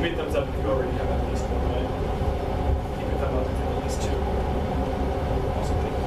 me a thumbs up if you already have at least one, right? Keep a thumb up if you have at least two. Awesome, thank you.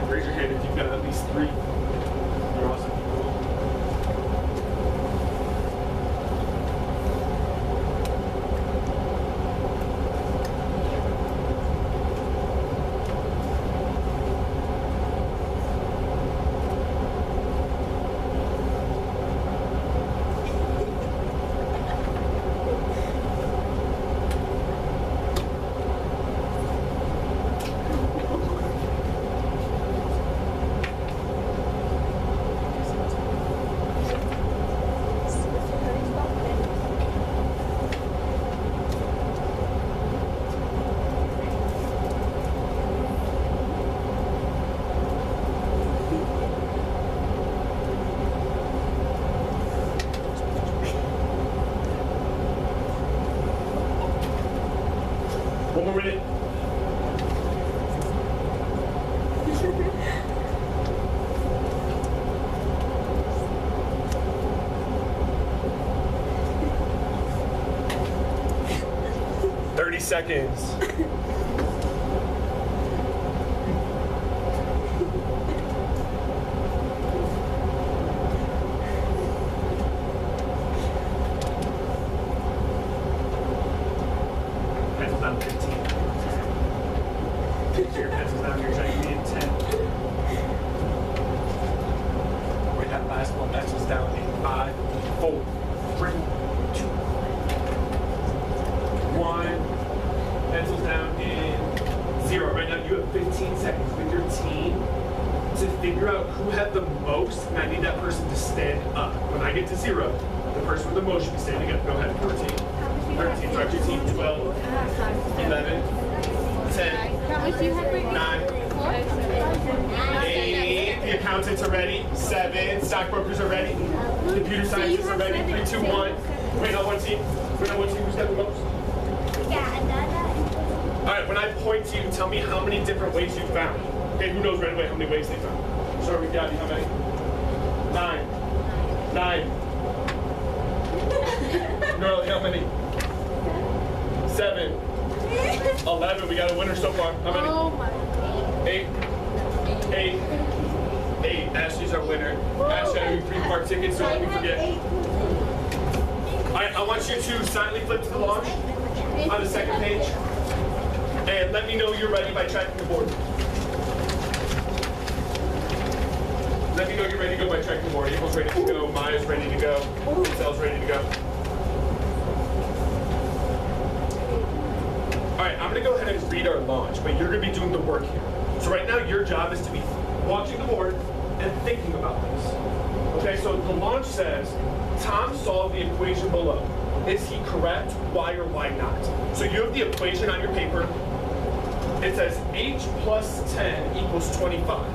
Raise your hand if you've got at least three. You're awesome. One more minute. Seconds. Pencil down 15. Picture your pencils down here, trying to be in 10. Wait, that last one, pencils down in 5, 4, 3, 2, 1. Pencils down in 0. Right now you have 15 seconds with your team to figure out who had the most, and I need that person to stand up. When I get to 0, the person with the most should be standing up. Go ahead, 14, 13, start your team, 12, 11, 10, 9, 8, the accountants are ready, 7, stockbrokers are ready, computer scientists are ready, 3, 2, 1. Wait on one team. Wait on one team, who's got the most? All right, when I point to you, tell me how many different ways you found. Okay, who knows right away how many ways they found? Start with Gabby, how many? 9. 9. Norley, how many? 7. 11, we got a winner so far. How many? Oh my. 8. 8. Ashley's our winner. Ashley, I have 3-part tickets, so let me forget. All right, I want you to silently flip to the launch on the second page. And let me know you're ready by tracking the board. Let me know you're ready to go by tracking the board. April's ready to go. Maya's ready to go. Sal's ready to go. All right, I'm going to go ahead and read our launch, but you're going to be doing the work here. So right now, your job is to be watching the board and thinking about this. Okay, so the launch says, Tom solved the equation below. Is he correct? Why or why not? So you have the equation on your paper. It says h plus 10 equals 25.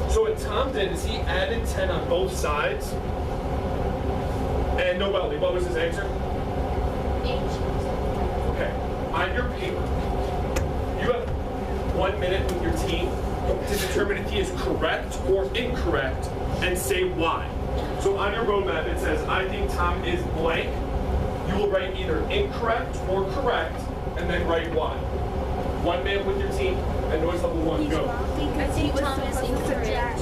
So what Tom did is he added 10 on both sides. And Noelle, what was his answer? H. Okay. On your paper, you have 1 minute with your team to determine if he is correct or incorrect and say why. So on your roadmap, it says, I think Tom is blank. You will write either incorrect or correct, and then write why. 1 minute with your team, and noise level 1, go. I think Tom is incorrect.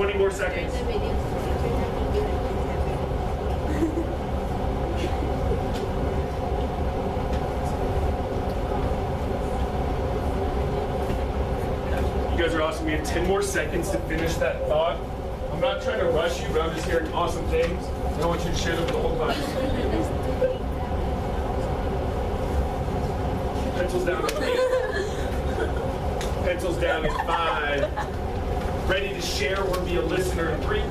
20 more seconds. You guys are awesome. We have 10 more seconds to finish that thought. I'm not trying to rush you, but I'm just hearing awesome things. I want you to share them with the whole class. Pencils down. Pencils down in 5. Ready to share or be a listener in 3, 2,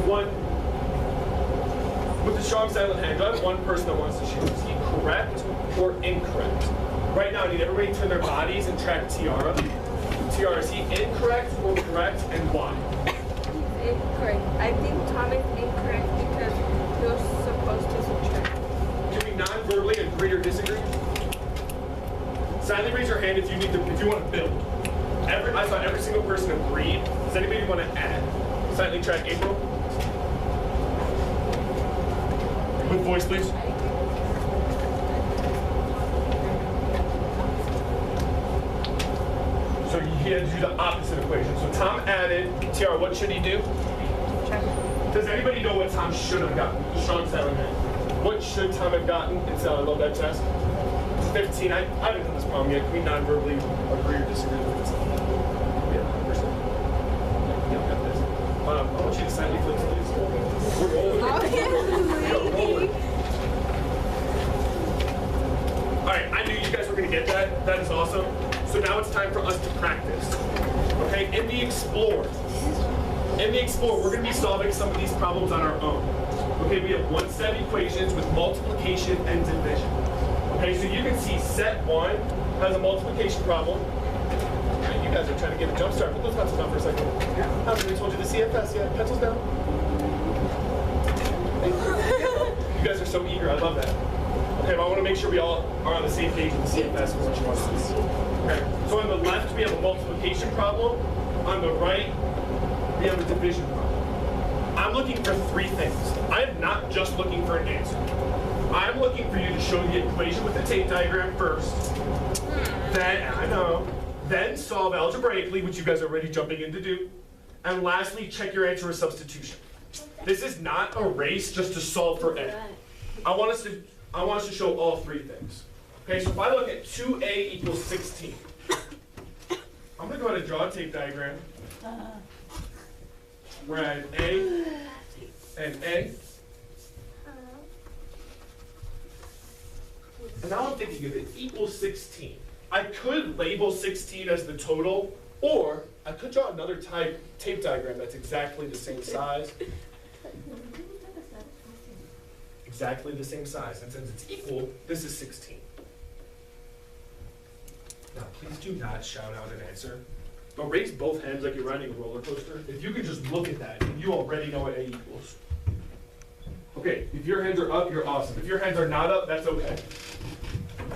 1. With the strong silent hand, do I have one person that wants to share? Is he correct or incorrect? Right now, I need everybody to turn their bodies and track Tiara. Tiara, is he incorrect or correct, and why? Incorrect. I think Tom is incorrect because he was supposed to subtract. Can we non-verbally agree or disagree? Silently raise your hand if you want to build. I saw every single person agreed. Does anybody want to add? Silently track April. With voice, please. So he had to do the opposite equation. So Tom added. Tiara, what should he do? Does anybody know what Tom should have gotten? Strong silent hand. What should Tom have gotten? It's I love that test. 15. I haven't done this problem yet. Can we non-verbally agree or disagree with this? Yeah, 100%. Yeah, got this. I want you to silently flip, please. We're rolling. All right, I knew you guys were going to get that. That is awesome. So now it's time for us to practice. Okay, in the Explore, we're going to be solving some of these problems on our own. Okay, we have one-step equations with multiplication and division. Okay, so you can see set 1 has a multiplication problem. Okay, you guys are trying to get a jump start. Put those pencils down for a second. I haven't told you the CFS yet. Pencils down. You guys are so eager. I love that. Okay, but I want to make sure we all are on the same page with the CFS for what you want to see. Okay, so on the left we have a multiplication problem. On the right we have a division problem. I'm looking for 3 things. I'm not just looking for an answer. I'm looking for you to show the equation with the tape diagram first. Then solve algebraically, which you guys are already jumping in to do. And lastly, check your answer with substitution. This is not a race just to solve for A. I want us to show all 3 things. Okay, so if I look at 2A equals 16, I'm going to go ahead and draw a tape diagram where I have A and A. And now I'm thinking of it equals 16. I could label 16 as the total, or I could draw another tape diagram that's exactly the same size. Exactly the same size. And since it's equal, this is 16. Now, please do not shout out an answer. But raise both hands like you're riding a roller coaster. If you can just look at that, you already know what A equals. Okay, if your hands are up, you're awesome. If your hands are not up, that's okay.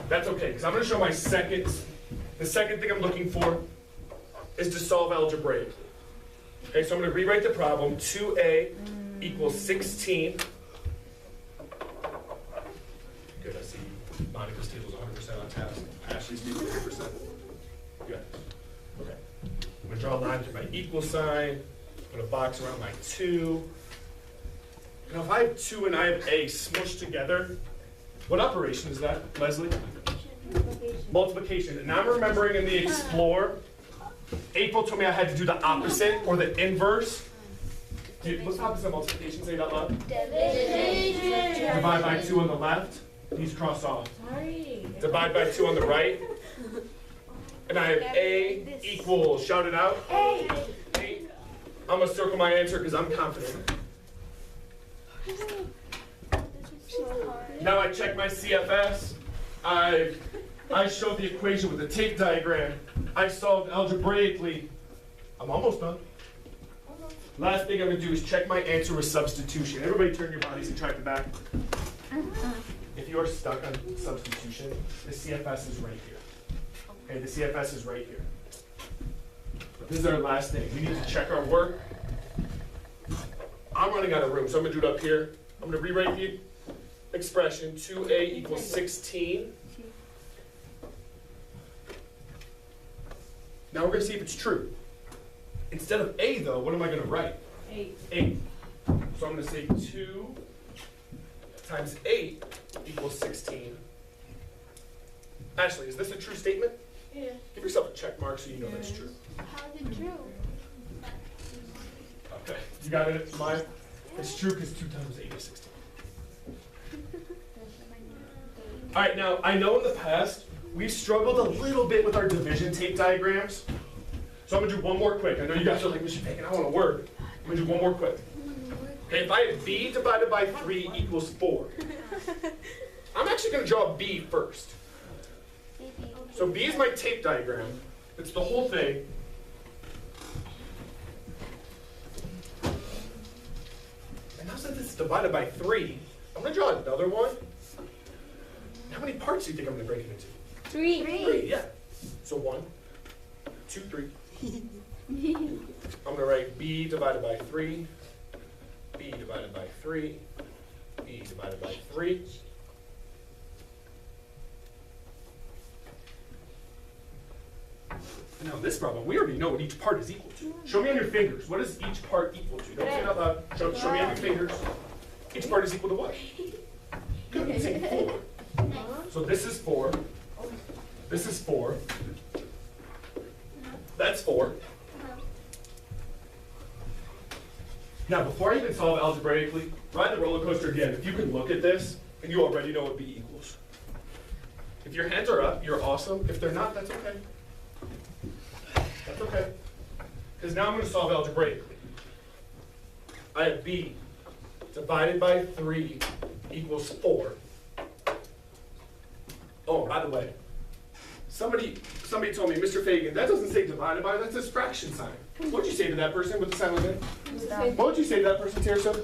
That's okay, because I'm going to show the second thing I'm looking for is to solve algebraically. Okay, so I'm going to rewrite the problem. 2A equals 16. Good, I see Monica's table is 100% on task. Ashley's needs 50%. Good. Okay. I'm going to draw a line through my equal sign. I'm going to box around my 2. Now, if I have 2 and I have A smushed together, what operation is that, Leslie? Multiplication. And now I'm remembering in the Explore, April told me I had to do the opposite or the inverse. What's the opposite of multiplication? Say it out loud. Division. Divide by 2 on the left. These cross off. Sorry. Divide by 2 on the right. And I have A equals, shout it out. A. I'm going to circle my answer because I'm confident. Now I check my CFS. I showed the equation with the tape diagram. I solved algebraically. I'm almost done. Last thing I'm going to do is check my answer with substitution. Everybody turn your bodies and track the back. If you are stuck on substitution, the CFS is right here. Okay, the CFS is right here. But this is our last thing. We need to check our work. I'm running out of room, so I'm going to do it up here. I'm going to rewrite the expression 2A equals 16. Now we're going to see if it's true. Instead of A though, what am I gonna write? 8. 8. So I'm gonna say 2 times 8 equals 16. Ashley, is this a true statement? Yeah. Give yourself a check mark so you know that's true. How is it true? Okay, you got it, Maya? It's true because 2 times 8 is 16. All right, now I know in the past we've struggled a little bit with our division tape diagrams. So I'm gonna do one more quick. I know you guys are like, Mr. Fegan, I want a word. I'm gonna do one more quick. Okay, if I have b divided by 3 equals 4, I'm actually gonna draw b first. So B is my tape diagram. It's the whole thing. And now since it's divided by 3, I'm going to draw another one. How many parts do you think I'm going to break it into? 3. 3, yeah. So 1, 2, 3. I'm going to write B divided by 3, B divided by 3, B divided by 3. Now this problem, we already know what each part is equal to. Show me on your fingers, what is each part equal to? Don't say it out loud. Show me on your fingers. Each part is equal to what? Good, it's equal to 4. So this is 4. This is 4. That's 4. Now before I even solve algebraically, ride the roller coaster again. If you can look at this, and you already know what B equals. If your hands are up, you're awesome. If they're not, that's okay. That's okay. Because now I'm going to solve algebraically. I have B divided by 3 equals 4. Oh, by the way, somebody told me, Mr. Fegan, that doesn't say divided by, that says fraction sign. What would you say to that person with the sign like that? What would you say to that person, Teresa?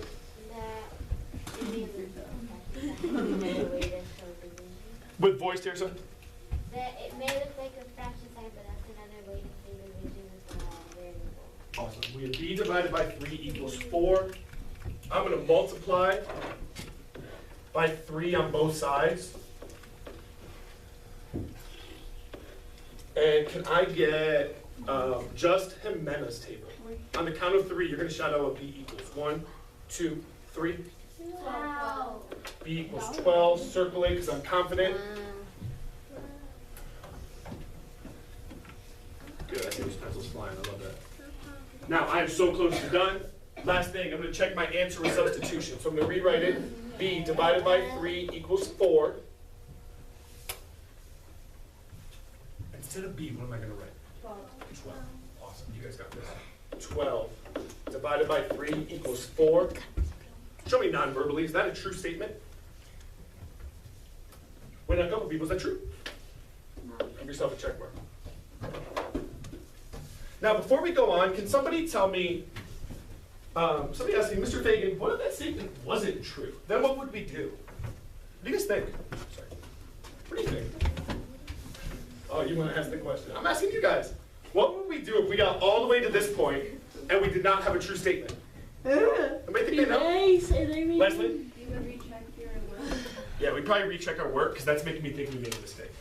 With voice, Teresa? That it may look like a fraction sign, but that's another way to say division as a variable. Awesome. We have B divided by 3 equals 4. I'm going to multiply by 3 on both sides. And can I get just Jimena's table? On the count of 3, you're going to shout out what B equals. 1, 2, 3. Wow. B equals 12. Circle it because I'm confident. Good, I see those pencils flying. I love that. Now, I am so close to done. Last thing, I'm going to check my answer with substitution. So I'm going to rewrite it. B divided by 3 equals 4. Instead of B, what am I going to write? 12. Awesome. You guys got this. 12 divided by 3 equals 4. Show me non-verbally. Is that a true statement? When a couple people, is that true? Give yourself a check mark. Now, before we go on, can somebody tell me, somebody asked me, Mr. Fegan, what if that statement wasn't true? Then what would we do? What do you guys think? Sorry. What do you think? Oh, you want to ask the question. I'm asking you guys. What would we do if we got all the way to this point and we did not have a true statement? Anybody think they know? Leslie? You would recheck your work. Yeah, we'd probably recheck our work because that's making me think we made a mistake.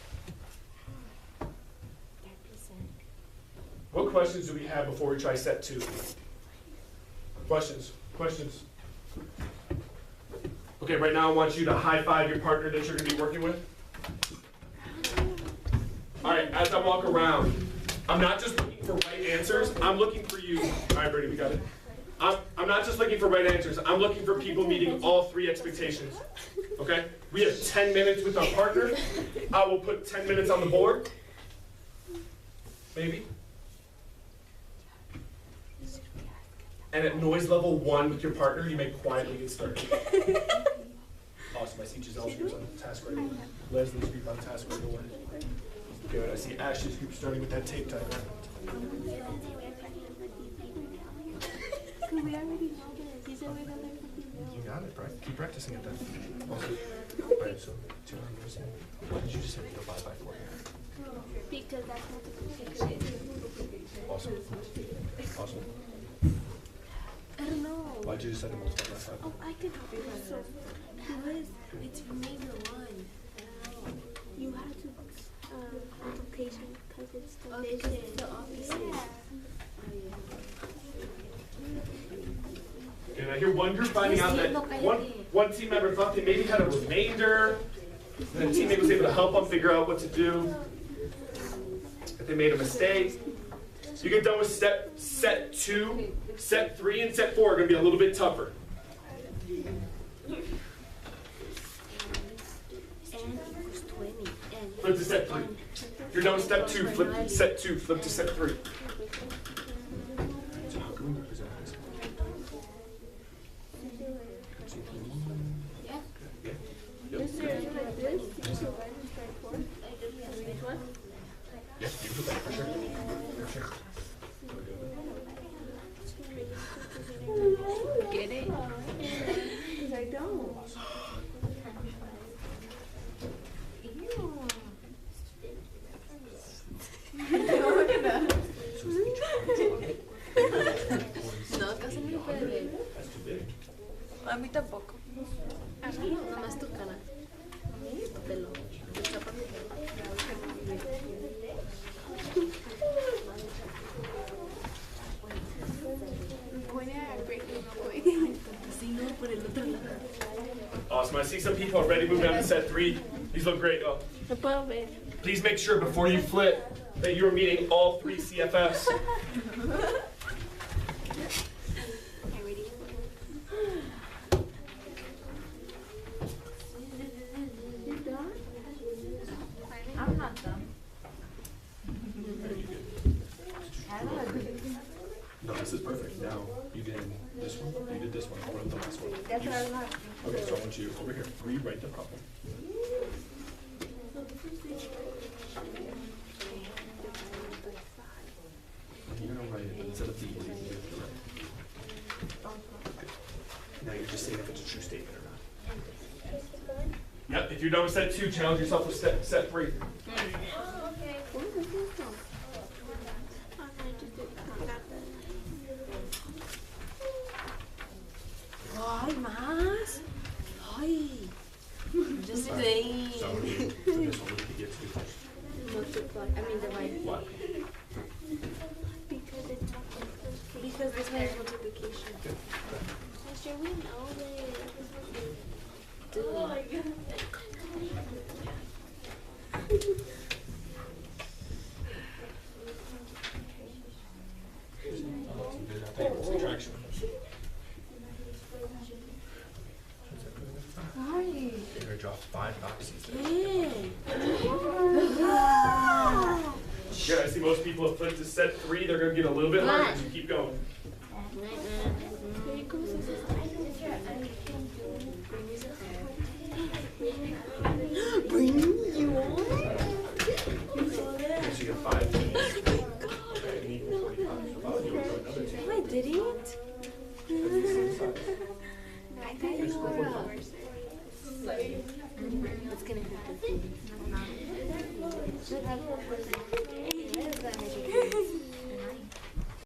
What questions do we have before we try set 2? Questions? Questions? Okay, right now I want you to high five your partner that you're going to be working with. All right, as I walk around, I'm not just looking for right answers. I'm looking for you. All right, Brady, we got it. I'm not just looking for right answers. I'm looking for people meeting all 3 expectations. Okay? We have 10 minutes with our partner. I will put 10 minutes on the board. Maybe. And at noise level 1 with your partner, you may quietly get started. Awesome. I see Giselle's group's on task right away. Leslie's group on task right away. Good. I see Ashley's group starting with that tape diagram. You got it, right? Keep practicing it then. Awesome. All right, so 200. What did you just say to divide by 4? Because that's multiplication. Awesome. Awesome. I don't know. Why'd you decide to multiply by 5? Oh, I can help you with this. Because it's remainder 1. You have to multiplication because it's division. Yeah. I hear one group finding out that one team member thought they maybe had a remainder, and the teammate was able to help them figure out what to do. If they made a mistake. You get done with set 2, set 3, and set 4 are going to be a little bit tougher. Flip to set 3. If you're done with step 2, flip to set 2, flip to set 3. Yes, you can do that for sure. For sure. Get it? Because I don't. No, casi no puede ver. That's too big. A mí tampoco. A mí nomás tu cara. Tu pelo. Tu chapa. Sí, no, por el otro lado. Awesome. I see some people are ready to move down to set 3. These look great. Oh, No puedo ver. please make sure before you flip that you're meeting all 3 CFFs. I'm not done. No, this is perfect. Now you did this one. You did this one. What about the last one? That's what I want. Okay, so I want you over here. Rewrite the problem. You're gonna write it instead of the easy. Now you're just saying if it's a true statement or not. Yep. If you're done with set 2, challenge yourself with set 3. Ay, más. Ay. Just saying. So this one we could get to first. Multiply. I mean divide. What? Because this one is multiplication. Sure, we know this. Subtraction. Ay. You're gonna draw 5 boxes. Yeah, I see most people have flipped to set 3. They're gonna get a little bit harder as you keep going. Night,